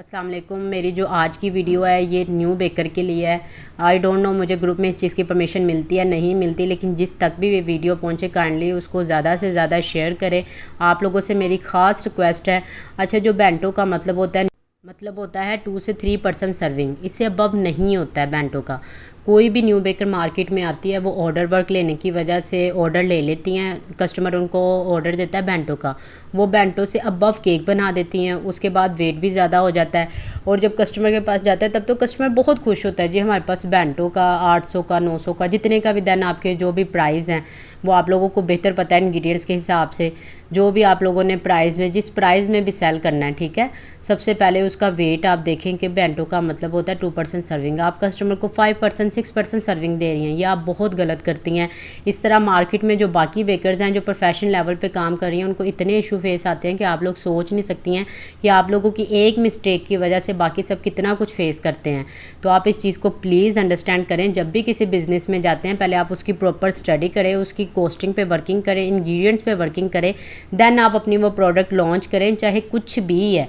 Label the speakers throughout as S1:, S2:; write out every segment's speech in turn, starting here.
S1: अस्सलाम वालेकुम। मेरी जो आज की वीडियो है ये न्यू बेकर के लिए है। आई डोंट नो मुझे ग्रुप में इस चीज़ की परमिशन मिलती है नहीं मिलती, लेकिन जिस तक भी ये वीडियो पहुंचे काइंडली उसको ज़्यादा से ज़्यादा शेयर करें। आप लोगों से मेरी ख़ास रिक्वेस्ट है। अच्छा, जो बेंटो का मतलब होता है 2 से 3% सर्विंग, इससे अबव नहीं होता है बेंटो का। कोई भी न्यू बेकर मार्केट में आती है वो ऑर्डर वर्क लेने की वजह से ऑर्डर ले लेती हैं। कस्टमर उनको ऑर्डर देता है बेंटो का, वो बेंटो से अबव केक बना देती हैं। उसके बाद वेट भी ज़्यादा हो जाता है और जब कस्टमर के पास जाता है तब तो कस्टमर बहुत खुश होता है, जी हमारे पास बेंटो का 800 का 900 का जितने का भी देन आपके जो भी प्राइस हैं वो आप लोगों को बेहतर पता है इंग्रेडिएंट्स के हिसाब से। जो भी आप लोगों ने प्राइस में जिस प्राइस में भी सेल करना है, ठीक है। सबसे पहले उसका वेट आप देखें कि बेंटो का मतलब होता है 2% सर्विंग। आप कस्टमर को 5% 6% सर्विंग दे रही हैं, ये आप बहुत गलत करती हैं। इस तरह मार्केट में जो बाकी बेकर्स हैं जो प्रोफेशनल लेवल पे काम कर रही हैं उनको इतने इशू फेस आते हैं कि आप लोग सोच नहीं सकती हैं कि आप लोगों की एक मिस्टेक की वजह से बाकी सब कितना कुछ फेस करते हैं। तो आप इस चीज़ को प्लीज़ अंडरस्टैंड करें। जब भी किसी बिज़नेस में जाते हैं पहले आप उसकी प्रॉपर स्टडी करें, उसकी कॉस्टिंग पे वर्किंग करें, इंग्रेडिएंट्स पे वर्किंग करें, देन आप अपनी वो प्रोडक्ट लॉन्च करें, चाहे कुछ भी है।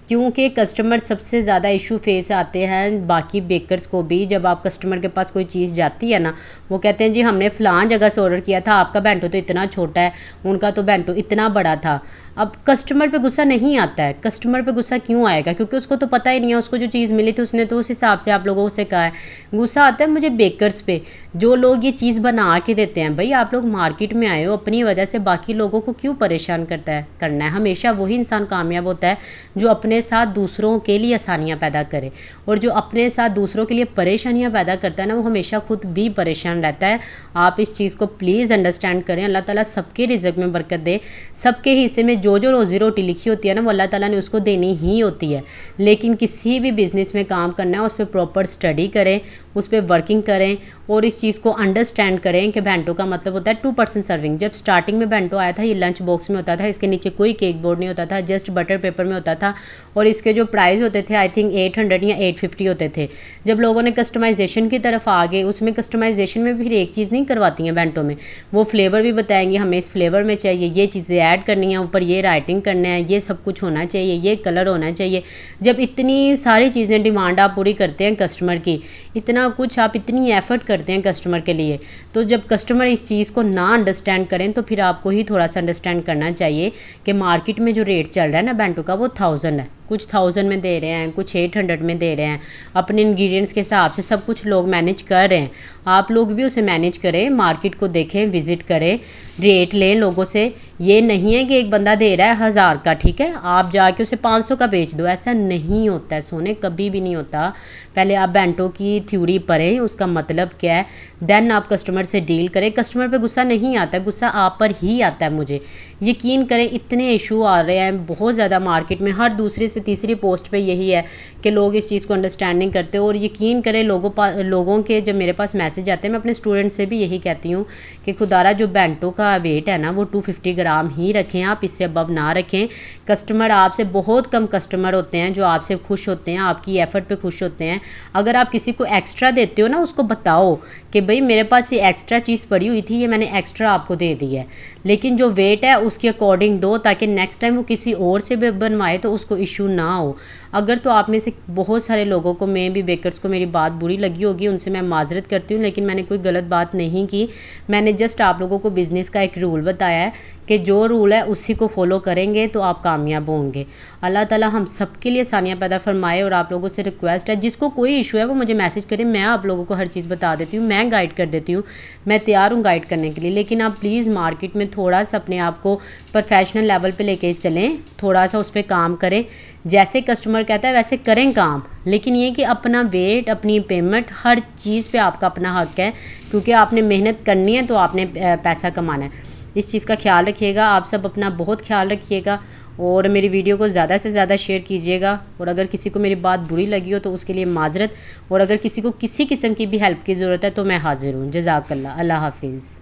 S1: क्योंकि कस्टमर सबसे ज़्यादा इशू फेस आते हैं बाकी बेकर्स को भी। जब आप कस्टमर के पास कोई चीज़ जाती है ना, वो कहते हैं जी हमने फ़लाँ जगह से ऑर्डर किया था, आपका बेंटो तो इतना छोटा है, उनका तो बेंटो इतना बड़ा था। अब कस्टमर पे गुस्सा नहीं आता है। कस्टमर पे गुस्सा क्यों आएगा? क्योंकि उसको तो पता ही नहीं है, उसको जो चीज़ मिली थी उसने तो उस हिसाब से आप लोगों से कहा है। गुस्सा आता है मुझे बेकर्स पे, जो लोग ये चीज़ बना के देते हैं। भाई आप लोग मार्केट में आए हो, अपनी वजह से बाकी लोगों को क्यों परेशान करना है? हमेशा वही इंसान कामयाब होता है जो अपने साथ दूसरों के लिए आसानियाँ पैदा करे, और जो अपने साथ दूसरों के लिए परेशानियाँ पैदा करता है ना, वो हमेशा खुद भी परेशान रहता है। आप इस चीज़ को प्लीज़ अंडरस्टैंड करें। अल्लाह ताला सबके रिज़्क़ में बरकत दे। सबके हिस्से में जो जो रोज़ी रोटी लिखी होती है ना वो अल्लाह ताला ने उसको देनी ही होती है। लेकिन किसी भी बिज़नेस में काम करना है उस पर प्रॉपर स्टडी करें, उस पर वर्किंग करें और इस चीज़ को अंडरस्टैंड करें कि बेंटो का मतलब होता है 2% सर्विंग। जब स्टार्टिंग में बेंटो आया था ये लंच बॉक्स में होता था, इसके नीचे कोई केक बोर्ड नहीं होता था, जस्ट बटर पेपर में होता था और इसके जो प्राइस होते थे आई थिंक 800 या 850 होते थे। जब लोगों ने कस्टमाइजेशन की तरफ आ गए, उसमें कस्टमाइजेशन में भी फिर एक चीज़ नहीं करवाती हैं बेंटो में, वो फ्लेवर भी बताएंगे हमें इस फ्लेवर में चाहिए, ये चीज़ें ऐड करनी है, ऊपर ये राइटिंग करना है, ये सब कुछ होना चाहिए, ये कलर होना चाहिए। जब इतनी सारी चीज़ें डिमांड आप पूरी करते हैं कस्टमर की, इतना कुछ आप इतनी एफर्ट करते हैं कस्टमर के लिए, तो जब कस्टमर इस चीज़ को ना अंडरस्टैंड करें तो फिर आपको ही थोड़ा सा अंडरस्टैंड करना चाहिए कि मार्केट में जो रेट चल रहा है ना बेंटो का वो 1000 है। कुछ 1000 में दे रहे हैं, कुछ 800 में दे रहे हैं। अपने इंग्रेडिएंट्स के हिसाब से सब कुछ लोग मैनेज कर रहे हैं। आप लोग भी उसे मैनेज करें, मार्केट को देखें, विज़िट करें, रेट लें लोगों से। ये नहीं है कि एक बंदा दे रहा है 1000 का, ठीक है, आप जाके उसे 500 का बेच दो। ऐसा नहीं होता है सोने, कभी भी नहीं होता। पहले आप बेंटो की थ्योरी पढ़ें, उसका मतलब क्या है, देन आप कस्टमर से डील करें। कस्टमर पे गुस्सा नहीं आता, गुस्सा आप पर ही आता है। मुझे यकीन करें इतने इशू आ रहे हैं बहुत ज़्यादा मार्केट में, हर दूसरी से तीसरी पोस्ट पे यही है कि लोग इस चीज़ को अंडरस्टैंड नहीं करते। और यकीन करें लोगों के जब मेरे पास मैसेज आते हैं, मैं अपने स्टूडेंट से भी यही कहती हूँ कि खुदारा जो बेंटो का वेट है ना वो 250 ग्राम ही रखें, आप इससे अबव ना रखें। कस्टमर आपसे बहुत कम कस्टमर होते हैं जो आपसे खुश होते हैं, आपकी एफ़र्ट पे खुश होते हैं। अगर आप किसी को एक्स्ट्रा देते हो ना, उसको बताओ कि भाई मेरे पास ये एक्स्ट्रा चीज़ पड़ी हुई थी, ये मैंने एक्स्ट्रा आपको दे दी है, लेकिन जो वेट है उसके अकॉर्डिंग दो, ताकि नेक्स्ट टाइम वो किसी और से भी बनवाए तो उसको इशू ना हो। अगर तो आप में से बहुत सारे लोगों को, मैं भी बेकर्स को मेरी बात बुरी लगी होगी, उनसे मैं माजरत करती हूँ, लेकिन मैंने कोई गलत बात नहीं की। मैंने जस्ट आप लोगों को बिज़नेस का एक रूल बताया है कि जो रूल है उसी को फॉलो करेंगे तो आप कामयाब होंगे। अल्लाह ताला हम सब के लिए आसानियाँ पैदा फरमाए। और आप लोगों से रिक्वेस्ट है, जिसको कोई इशू है वो मुझे मैसेज करें, मैं आप लोगों को हर चीज़ बता देती हूँ, मैं गाइड कर देती हूँ, मैं तैयार हूँ गाइड करने के लिए। लेकिन आप प्लीज़ मार्केट में थोड़ा सा अपने आप को प्रोफेशनल लेवल पे लेके चलें, थोड़ा सा उस पर काम करें। जैसे कस्टमर कहता है वैसे करें काम, लेकिन ये कि अपना वेट, अपनी पेमेंट, हर चीज़ पे आपका अपना हक है, क्योंकि आपने मेहनत करनी है तो आपने पैसा कमाना है। इस चीज़ का ख्याल रखिएगा। आप सब अपना बहुत ख्याल रखिएगा और मेरी वीडियो को ज़्यादा से ज़्यादा शेयर कीजिएगा। और अगर किसी को मेरी बात बुरी लगी हो तो उसके लिए माजरत, और अगर किसी को किसी किस्म की भी हेल्प की ज़रूरत है तो मैं हाज़िर हूँ। जज़ाकल्लाह। अल्लाह हाफिज़।